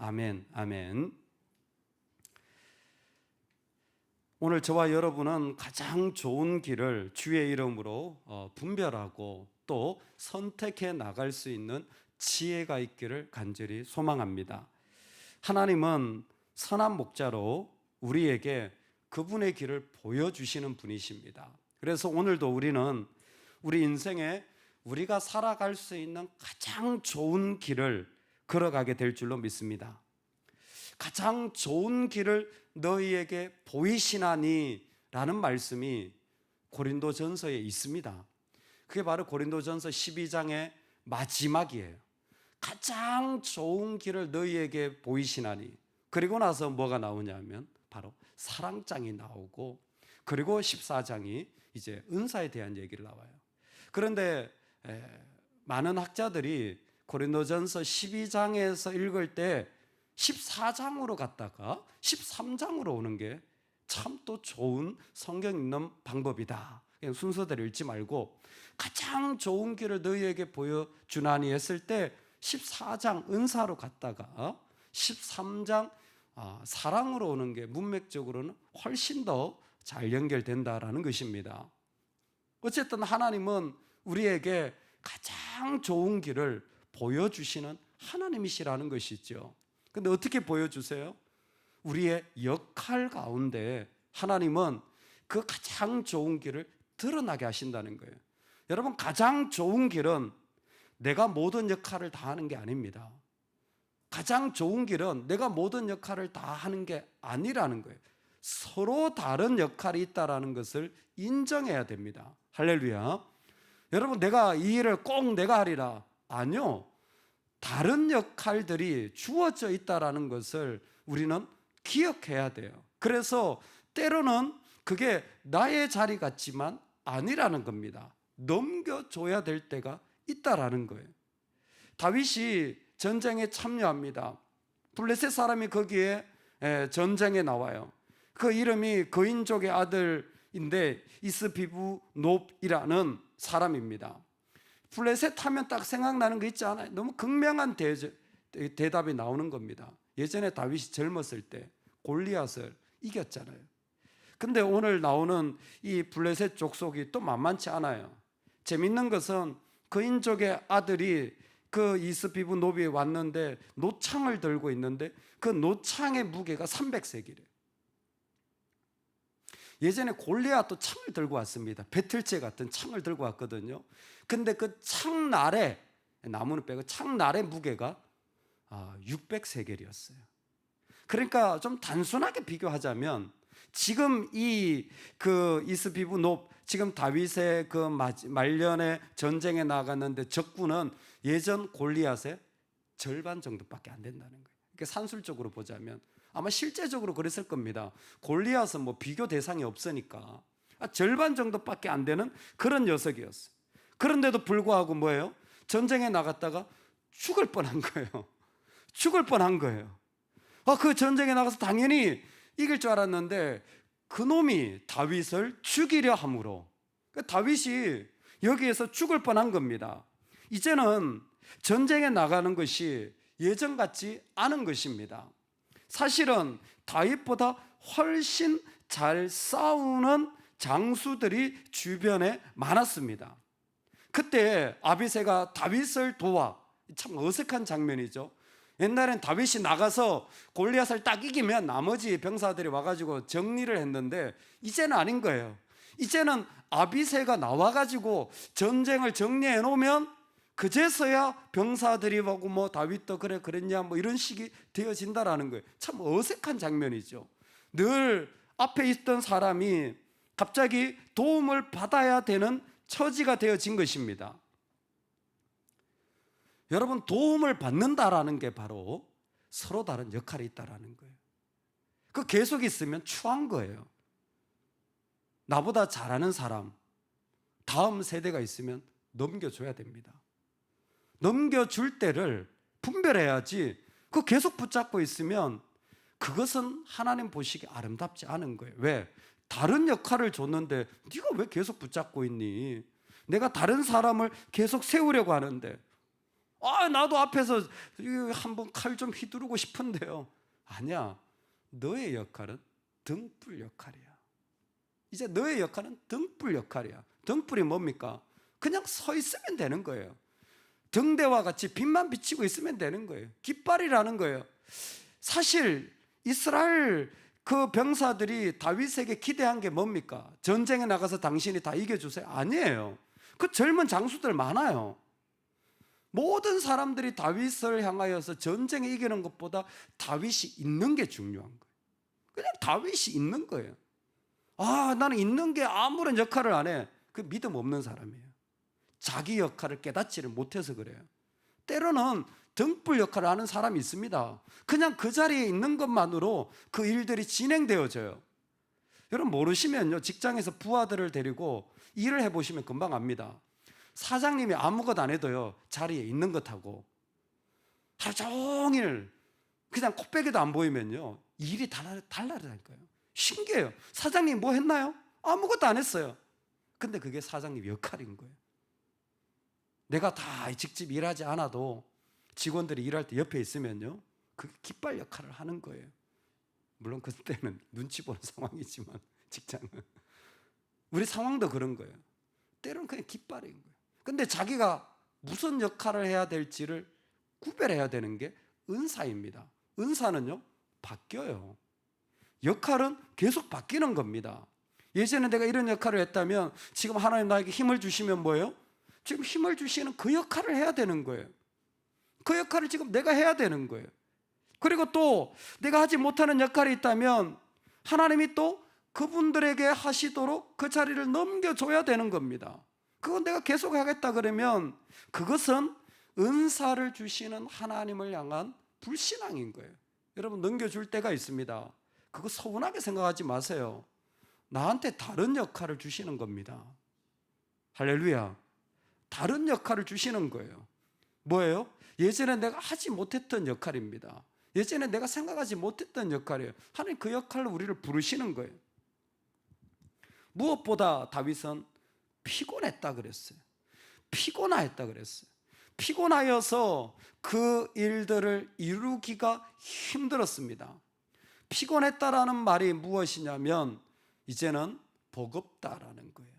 아멘, 아멘. 오늘 저와 여러분은 가장 좋은 길을 주의 이름으로 분별하고 또 선택해 나갈 수 있는 지혜가 있기를 간절히 소망합니다. 하나님은 선한 목자로 우리에게 그분의 길을 보여주시는 분이십니다. 그래서 오늘도 우리는 우리 인생에 우리가 살아갈 수 있는 가장 좋은 길을 걸어가게 될 줄로 믿습니다. 가장 좋은 길을 너희에게 보이시나니 라는 말씀이 고린도전서에 있습니다. 그게 바로 고린도전서 12장의 마지막이에요. 가장 좋은 길을 너희에게 보이시나니. 그리고 나서 뭐가 나오냐면 바로 사랑장이 나오고, 그리고 14장이 이제 은사에 대한 얘기를 나와요. 그런데 많은 학자들이 고린도전서 12장에서 읽을 때 14장으로 갔다가 13장으로 오는 게 참 또 좋은 성경 읽는 방법이다. 그냥 순서대로 읽지 말고 가장 좋은 길을 너희에게 보여주나니 했을 때 14장 은사로 갔다가 13장 사랑으로 오는 게 문맥적으로는 훨씬 더 잘 연결된다라는 것입니다. 어쨌든 하나님은 우리에게 가장 좋은 길을 보여주시는 하나님이시라는 것이죠. 근데 어떻게 보여주세요? 우리의 역할 가운데 하나님은 그 가장 좋은 길을 드러나게 하신다는 거예요. 여러분, 가장 좋은 길은 내가 모든 역할을 다 하는 게 아닙니다. 가장 좋은 길은 내가 모든 역할을 다 하는 게 아니라는 거예요. 서로 다른 역할이 있다는 것을 인정해야 됩니다. 할렐루야. 여러분, 내가 이 일을 꼭 내가 하리라. 아니요. 다른 역할들이 주어져 있다는 것을 우리는 기억해야 돼요. 그래서 때로는 그게 나의 자리 같지만 아니라는 겁니다. 넘겨줘야 될 때가 있다라는 거예요. 다윗이 전쟁에 참여합니다. 블레셋 사람이 거기에 전쟁에 나와요. 그 이름이 거인족의 아들인데 이스비브놉이라는 사람입니다. 블레셋 하면 딱 생각나는 거 있지 않아요? 너무 극명한 대답이 나오는 겁니다. 예전에 다윗이 젊었을 때 골리앗을 이겼잖아요. 근데 오늘 나오는 이 블레셋 족속이 또 만만치 않아요. 재밌는 것은 거인족의 아들이 그 이스비브놉이 왔는데 노창을 들고 있는데 그 노창의 무게가 300세겔이에요. 예전에 골리앗도 창을 들고 왔습니다. 배틀제 같은 창을 들고 왔거든요. 근데 그 창날에, 나무는 빼고 창날의 무게가 600세겔이었어요. 그러니까 좀 단순하게 비교하자면 지금 그 이스비브놉, 지금 다윗의 그 말년에 전쟁에 나갔는데 적군은 예전 골리앗의 절반 정도밖에 안 된다는 거예요. 그러니까 산술적으로 보자면 아마 실제적으로 그랬을 겁니다. 골리앗은 뭐 비교 대상이 없으니까 절반 정도밖에 안 되는 그런 녀석이었어요. 그런데도 불구하고 뭐예요? 전쟁에 나갔다가 죽을 뻔한 거예요. 죽을 뻔한 거예요. 그 전쟁에 나가서 당연히 이길 줄 알았는데 그놈이 다윗을 죽이려 함으로 다윗이 여기에서 죽을 뻔한 겁니다. 이제는 전쟁에 나가는 것이 예전 같지 않은 것입니다. 사실은 다윗보다 훨씬 잘 싸우는 장수들이 주변에 많았습니다. 그때 아비새가 다윗을 도와, 참 어색한 장면이죠. 옛날엔 다윗이 나가서 골리앗을 딱 이기면 나머지 병사들이 와가지고 정리를 했는데 이제는 아닌 거예요. 이제는 아비새가 나와가지고 전쟁을 정리해 놓으면 그제서야 병사들이 보고 뭐 다윗도 그랬냐 뭐 이런 식이 되어진다라는 거예요. 참 어색한 장면이죠. 늘 앞에 있던 사람이 갑자기 도움을 받아야 되는 처지가 되어진 것입니다. 여러분, 도움을 받는다라는 게 바로 서로 다른 역할이 있다라는 거예요. 그 계속 있으면 추한 거예요. 나보다 잘하는 사람, 다음 세대가 있으면 넘겨줘야 됩니다. 넘겨줄 때를 분별해야지 그 계속 붙잡고 있으면 그것은 하나님 보시기에 아름답지 않은 거예요. 왜? 다른 역할을 줬는데 네가 왜 계속 붙잡고 있니? 내가 다른 사람을 계속 세우려고 하는데 나도 앞에서 한번 칼 좀 휘두르고 싶은데요. 아니야. 너의 역할은 등불 역할이야. 이제 너의 역할은 등불 역할이야. 등불이 뭡니까? 그냥 서 있으면 되는 거예요. 등대와 같이 빛만 비치고 있으면 되는 거예요. 깃발이라는 거예요. 사실 이스라엘 그 병사들이 다윗에게 기대한 게 뭡니까? 전쟁에 나가서 당신이 다 이겨주세요. 아니에요. 그 젊은 장수들 많아요. 모든 사람들이 다윗을 향하여서 전쟁에 이기는 것보다 다윗이 있는 게 중요한 거예요. 그냥 다윗이 있는 거예요. 나는 있는 게 아무런 역할을 안 해. 그 믿음 없는 사람이에요. 자기 역할을 깨닫지를 못해서 그래요. 때로는 등불 역할을 하는 사람이 있습니다. 그냥 그 자리에 있는 것만으로 그 일들이 진행되어져요. 여러분 모르시면요, 직장에서 부하들을 데리고 일을 해보시면 금방 압니다. 사장님이 아무것도 안 해도요, 자리에 있는 것하고 하루 종일 그냥 코빼기도 안 보이면요, 일이 달라지니까요. 신기해요. 사장님 뭐 했나요? 아무것도 안 했어요. 근데 그게 사장님 역할인 거예요. 내가 다 직접 일하지 않아도 직원들이 일할 때 옆에 있으면요, 그게 깃발 역할을 하는 거예요. 물론 그때는 눈치 보는 상황이지만, 직장은 우리 상황도 그런 거예요. 때로는 그냥 깃발인 거예요. 근데 자기가 무슨 역할을 해야 될지를 구별해야 되는 게 은사입니다. 은사는요, 바뀌어요. 역할은 계속 바뀌는 겁니다. 예전에 내가 이런 역할을 했다면 지금 하나님 나에게 힘을 주시면 뭐예요? 지금 힘을 주시는 그 역할을 해야 되는 거예요. 그 역할을 지금 내가 해야 되는 거예요. 그리고 또 내가 하지 못하는 역할이 있다면 하나님이 또 그분들에게 하시도록 그 자리를 넘겨줘야 되는 겁니다. 그건 내가 계속 하겠다 그러면 그것은 은사를 주시는 하나님을 향한 불신앙인 거예요. 여러분 넘겨줄 때가 있습니다. 그거 서운하게 생각하지 마세요. 나한테 다른 역할을 주시는 겁니다. 할렐루야. 다른 역할을 주시는 거예요. 뭐예요? 예전에 내가 하지 못했던 역할입니다. 예전에 내가 생각하지 못했던 역할이에요. 하나님 그 역할로 우리를 부르시는 거예요. 무엇보다 다윗은 피곤했다 그랬어요. 피곤하였다 그랬어요. 피곤하여서 그 일들을 이루기가 힘들었습니다. 피곤했다라는 말이 무엇이냐면 이제는 버겁다라는 거예요.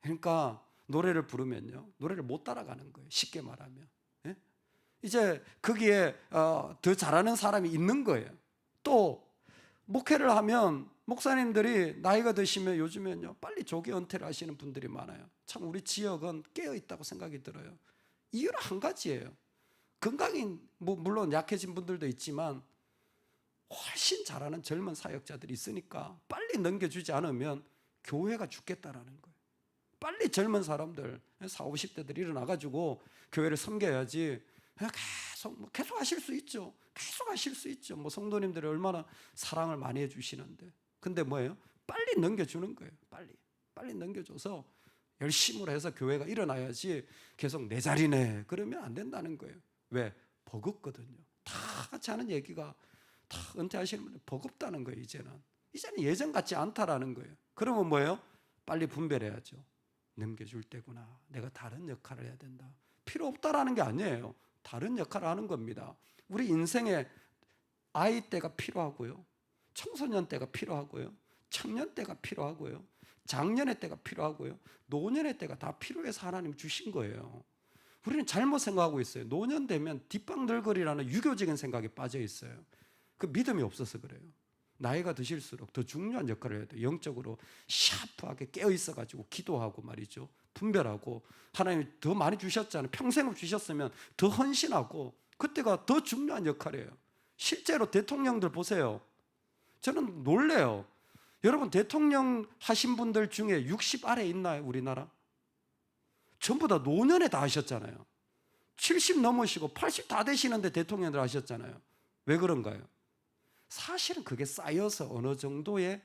그러니까 노래를 부르면요, 노래를 못 따라가는 거예요. 쉽게 말하면. 예? 이제 거기에 더 잘하는 사람이 있는 거예요. 또 목회를 하면 목사님들이 나이가 드시면 요즘엔요, 빨리 조기 은퇴를 하시는 분들이 많아요. 참 우리 지역은 깨어 있다고 생각이 들어요. 이유는 한 가지예요. 건강이 물론 약해진 분들도 있지만 훨씬 잘하는 젊은 사역자들이 있으니까 빨리 넘겨주지 않으면 교회가 죽겠다라는 거예요. 빨리 젊은 사람들 40, 50대들이 일어나가지고 교회를 섬겨야지. 계속 하실 수 있죠. 계속 하실 수 있죠. 성도님들이 얼마나 사랑을 많이 해주시는데. 근데 뭐예요? 빨리 넘겨주는 거예요. 빨리 넘겨줘서 열심으로 해서 교회가 일어나야지 계속 내 자리네 그러면 안 된다는 거예요. 왜? 버겁거든요. 다 같이 하는 얘기가 다 은퇴하시는 분들 버겁다는 거예요. 이제는 예전 같지 않다라는 거예요. 그러면 뭐예요? 빨리 분별해야죠. 넘겨줄 때구나. 내가 다른 역할을 해야 된다. 필요 없다라는 게 아니에요. 다른 역할을 하는 겁니다. 우리 인생에 아이 때가 필요하고요, 청소년 때가 필요하고요, 청년 때가 필요하고요, 장년의 때가 필요하고요, 노년의 때가 다 필요해서 하나님 주신 거예요. 우리는 잘못 생각하고 있어요. 노년 되면 뒷방들거리라는 유교적인 생각에 빠져 있어요. 그 믿음이 없어서 그래요. 나이가 드실수록 더 중요한 역할을 해야 돼요. 영적으로 샤프하게 깨어 있어가지고 기도하고 말이죠, 분별하고. 하나님이 더 많이 주셨잖아요. 평생을 주셨으면 더 헌신하고, 그때가 더 중요한 역할이에요. 실제로 대통령들 보세요. 저는 놀래요. 여러분 대통령 하신 분들 중에 60 아래 있나요? 우리나라? 전부 다 노년에 다 하셨잖아요. 70 넘으시고 80 다 되시는데 대통령들 하셨잖아요. 왜 그런가요? 사실은 그게 쌓여서 어느 정도의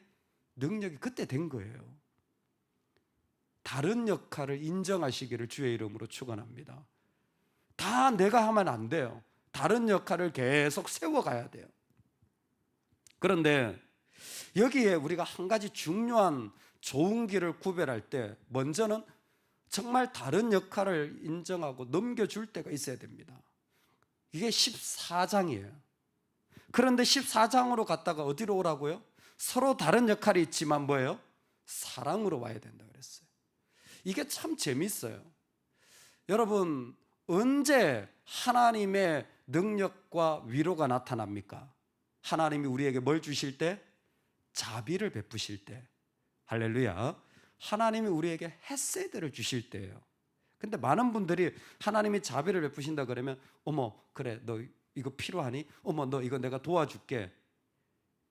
능력이 그때 된 거예요. 다른 역할을 인정하시기를 주의 이름으로 축원합니다. 다 내가 하면 안 돼요. 다른 역할을 계속 세워가야 돼요. 그런데 여기에 우리가 한 가지 중요한 좋은 길을 구별할 때 먼저는 정말 다른 역할을 인정하고 넘겨줄 때가 있어야 됩니다. 이게 14장이에요. 그런데 14장으로 갔다가 어디로 오라고요? 서로 다른 역할이 있지만 뭐예요? 사랑으로 와야 된다 그랬어요. 이게 참 재밌어요. 여러분, 언제 하나님의 능력과 위로가 나타납니까? 하나님이 우리에게 뭘 주실 때? 자비를 베푸실 때. 할렐루야. 하나님이 우리에게 헤세드를 주실 때예요. 근데 많은 분들이 하나님이 자비를 베푸신다 그러면 어머 그래 너 이거 필요하니? 어머 너 이거 내가 도와줄게.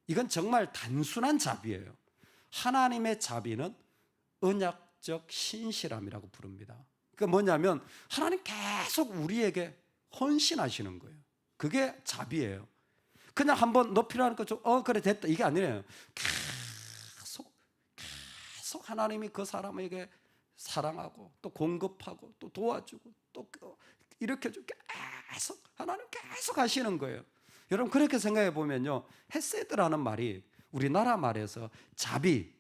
이건 정말 단순한 자비예요. 하나님의 자비는 언약적 신실함이라고 부릅니다. 그러니까 뭐냐면 하나님 계속 우리에게 헌신하시는 거예요. 그게 자비예요. 그냥 한번 너 필요하니까 좀 그래 됐다 이게 아니에요. 계속 하나님이 그 사람에게 사랑하고 또 공급하고 또 도와주고 또 일으켜주고 계속 하나님 계속 하시는 거예요. 여러분 그렇게 생각해 보면요, 헤세드라는 말이 우리나라 말에서 자비,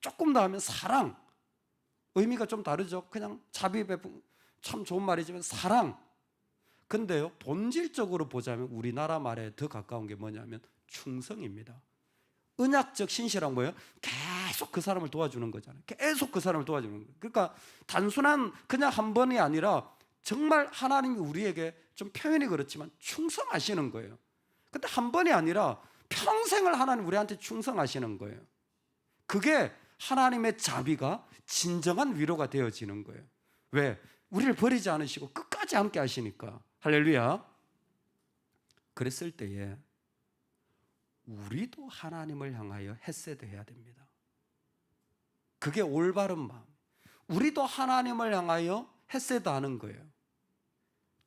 조금 더 하면 사랑, 의미가 좀 다르죠. 그냥 자비 베품 참 좋은 말이지만 사랑. 근데요 본질적으로 보자면 우리나라 말에 더 가까운 게 뭐냐면 충성입니다. 언약적 신실한 거예요. 계속 그 사람을 도와주는 거잖아요. 계속 그 사람을 도와주는 거예요. 그러니까 단순한 그냥 한 번이 아니라 정말 하나님이 우리에게 좀 표현이 그렇지만 충성하시는 거예요. 근데 한 번이 아니라 평생을 하나님 우리한테 충성하시는 거예요. 그게 하나님의 자비가 진정한 위로가 되어지는 거예요. 왜? 우리를 버리지 않으시고 끝까지 함께 하시니까. 할렐루야. 그랬을 때에 우리도 하나님을 향하여 헤세드 해야 됩니다. 그게 올바른 마음. 우리도 하나님을 향하여 헤세드 하는 거예요.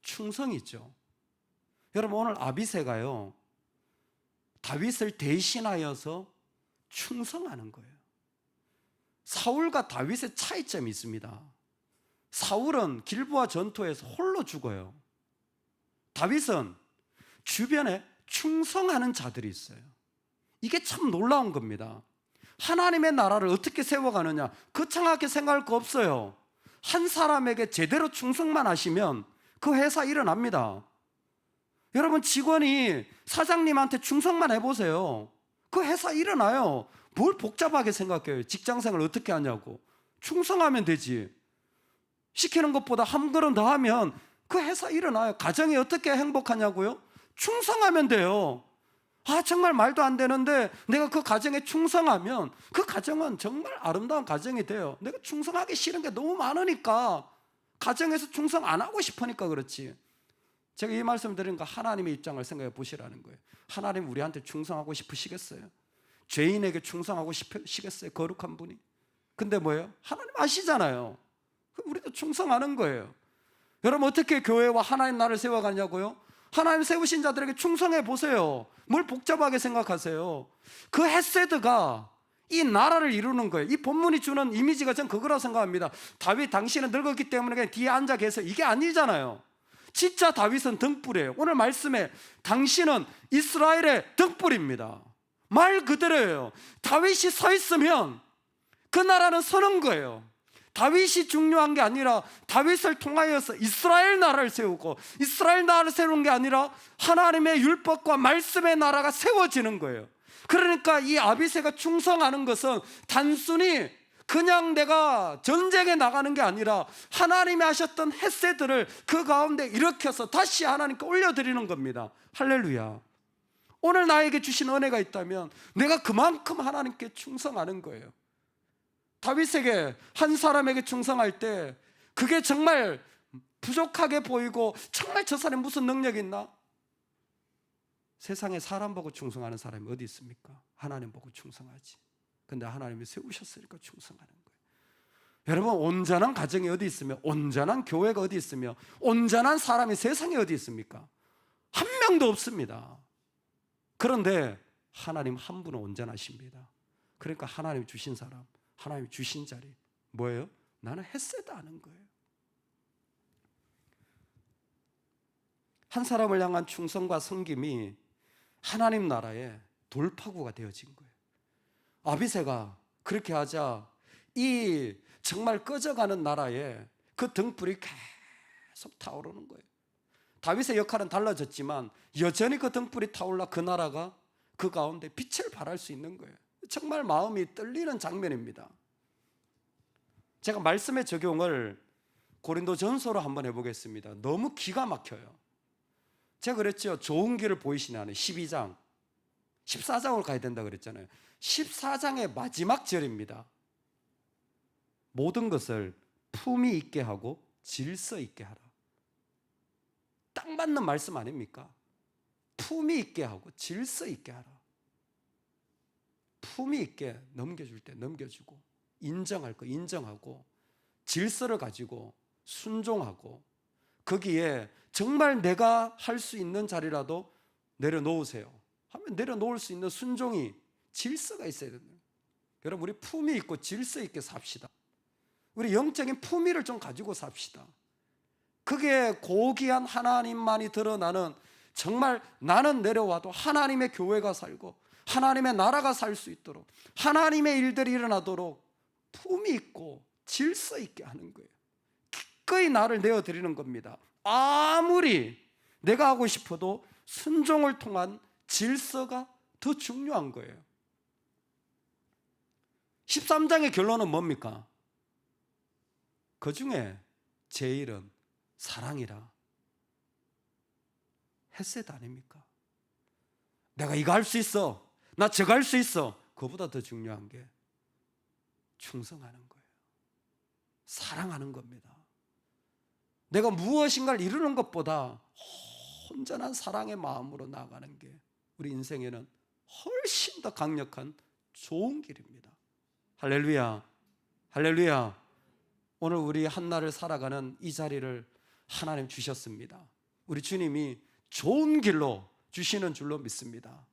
충성이죠. 여러분 오늘 아비새가요 다윗을 대신하여서 충성하는 거예요. 사울과 다윗의 차이점이 있습니다. 사울은 길보아 전투에서 홀로 죽어요. 다윗은 주변에 충성하는 자들이 있어요. 이게 참 놀라운 겁니다. 하나님의 나라를 어떻게 세워가느냐, 거창하게 생각할 거 없어요. 한 사람에게 제대로 충성만 하시면 그 회사 일어납니다. 여러분 직원이 사장님한테 충성만 해보세요. 그 회사 일어나요. 뭘 복잡하게 생각해요. 직장생활 어떻게 하냐고. 충성하면 되지. 시키는 것보다 한 걸음 더 하면 그 회사 일어나요. 가정이 어떻게 행복하냐고요? 충성하면 돼요. 정말 말도 안 되는데 내가 그 가정에 충성하면 그 가정은 정말 아름다운 가정이 돼요. 내가 충성하기 싫은 게 너무 많으니까, 가정에서 충성 안 하고 싶으니까 그렇지. 제가 이 말씀 드린 거 하나님의 입장을 생각해 보시라는 거예요. 하나님 우리한테 충성하고 싶으시겠어요? 죄인에게 충성하고 싶으시겠어요? 거룩한 분이. 근데 뭐예요? 하나님 아시잖아요. 우리도 충성하는 거예요. 여러분 어떻게 교회와 하나님 나라를 세워가냐고요? 하나님 세우신 자들에게 충성해 보세요. 뭘 복잡하게 생각하세요? 그 헤세드가 이 나라를 이루는 거예요. 이 본문이 주는 이미지가 전 그거라고 생각합니다. 다윗 당신은 늙었기 때문에 그냥 뒤에 앉아 계세요. 이게 아니잖아요. 진짜 다윗은 등불이에요. 오늘 말씀에 당신은 이스라엘의 등불입니다. 말 그대로예요. 다윗이 서 있으면 그 나라는 서는 거예요. 다윗이 중요한 게 아니라 다윗을 통하여서 이스라엘 나라를 세우고, 이스라엘 나라를 세우는 게 아니라 하나님의 율법과 말씀의 나라가 세워지는 거예요. 그러니까 이 아비새가 충성하는 것은 단순히 그냥 내가 전쟁에 나가는 게 아니라 하나님이 하셨던 헤세드를 그 가운데 일으켜서 다시 하나님께 올려드리는 겁니다. 할렐루야. 오늘 나에게 주신 은혜가 있다면 내가 그만큼 하나님께 충성하는 거예요. 다윗에게, 한 사람에게 충성할 때 그게 정말 부족하게 보이고 정말 저 사람이 무슨 능력이 있나? 세상에 사람 보고 충성하는 사람이 어디 있습니까? 하나님 보고 충성하지. 근데 하나님이 세우셨으니까 충성하는 거예요. 여러분 온전한 가정이 어디 있으며, 온전한 교회가 어디 있으며, 온전한 사람이 세상에 어디 있습니까? 한 명도 없습니다. 그런데 하나님 한 분은 온전하십니다. 그러니까 하나님 주신 사람, 하나님 주신 자리 뭐예요? 나는 헤세드 하는 거예요. 한 사람을 향한 충성과 섬김이 하나님 나라의 돌파구가 되어진 거예요. 아비새가 그렇게 하자 이 정말 꺼져가는 나라에 그 등불이 계속 타오르는 거예요. 다윗의 역할은 달라졌지만 여전히 그 등불이 타올라 그 나라가 그 가운데 빛을 발할 수 있는 거예요. 정말 마음이 떨리는 장면입니다. 제가 말씀의 적용을 고린도전서로 한번 해보겠습니다. 너무 기가 막혀요. 제가 그랬죠. 좋은 길을 보이시나는 12장 14장으로 가야 된다 그랬잖아요. 14장의 마지막 절입니다. 모든 것을 품위 있게 하고 질서 있게 하라. 딱 맞는 말씀 아닙니까? 품위 있게 하고 질서 있게 하라. 품위 있게 넘겨줄 때 넘겨주고, 인정할 거 인정하고, 질서를 가지고 순종하고, 거기에 정말 내가 할 수 있는 자리라도 내려놓으세요 하면 내려놓을 수 있는 순종이, 질서가 있어야 된다. 여러분, 우리 품위 있고 질서 있게 삽시다. 우리 영적인 품위를 좀 가지고 삽시다. 그게 고귀한 하나님만이 드러나는, 정말 나는 내려와도 하나님의 교회가 살고 하나님의 나라가 살 수 있도록, 하나님의 일들이 일어나도록 품위 있고 질서 있게 하는 거예요. 기꺼이 나를 내어드리는 겁니다. 아무리 내가 하고 싶어도 순종을 통한 질서가 더 중요한 거예요. 13장의 결론은 뭡니까? 그 중에 제일은 사랑이라. 헤세드 아닙니까? 내가 이거 할 수 있어, 나 저거 할 수 있어. 그보다 더 중요한 게 충성하는 거예요. 사랑하는 겁니다. 내가 무엇인가를 이루는 것보다 온전한 사랑의 마음으로 나아가는 게 우리 인생에는 훨씬 더 강력한 좋은 길입니다. 할렐루야, 할렐루야. 오늘 우리 한날을 살아가는 이 자리를 하나님 주셨습니다. 우리 주님이 좋은 길로 주시는 줄로 믿습니다.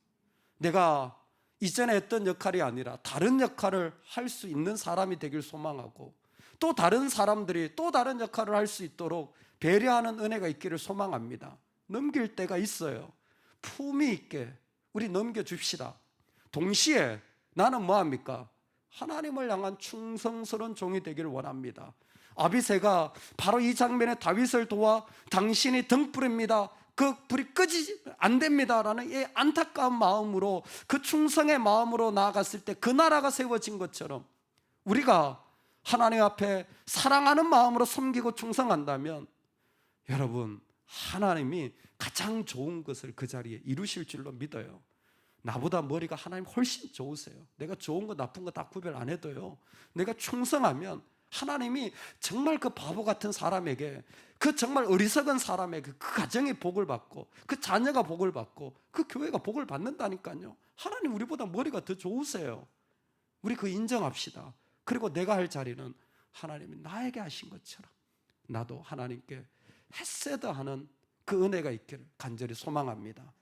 내가 이전에 했던 역할이 아니라 다른 역할을 할 수 있는 사람이 되길 소망하고, 또 다른 사람들이 또 다른 역할을 할 수 있도록 배려하는 은혜가 있기를 소망합니다. 넘길 때가 있어요. 품위 있게 우리 넘겨줍시다. 동시에 나는 뭐합니까? 하나님을 향한 충성스러운 종이 되기를 원합니다. 아비새가 바로 이 장면에 다윗을 도와 당신이 등불입니다, 그 불이 끄지 안 됩니다 라는 이 안타까운 마음으로, 그 충성의 마음으로 나아갔을 때 그 나라가 세워진 것처럼, 우리가 하나님 앞에 사랑하는 마음으로 섬기고 충성한다면 여러분, 하나님이 가장 좋은 것을 그 자리에 이루실 줄로 믿어요. 나보다 머리가 하나님 훨씬 좋으세요. 내가 좋은 거 나쁜 거 다 구별 안 해도요, 내가 충성하면 하나님이 정말 그 바보 같은 사람에게, 그 정말 어리석은 사람에게 그 가정이 복을 받고, 그 자녀가 복을 받고, 그 교회가 복을 받는다니까요. 하나님 우리보다 머리가 더 좋으세요. 우리 그 인정합시다. 그리고 내가 할 자리는 하나님이 나에게 하신 것처럼 나도 하나님께 헤세드하는 그 은혜가 있기를 간절히 소망합니다.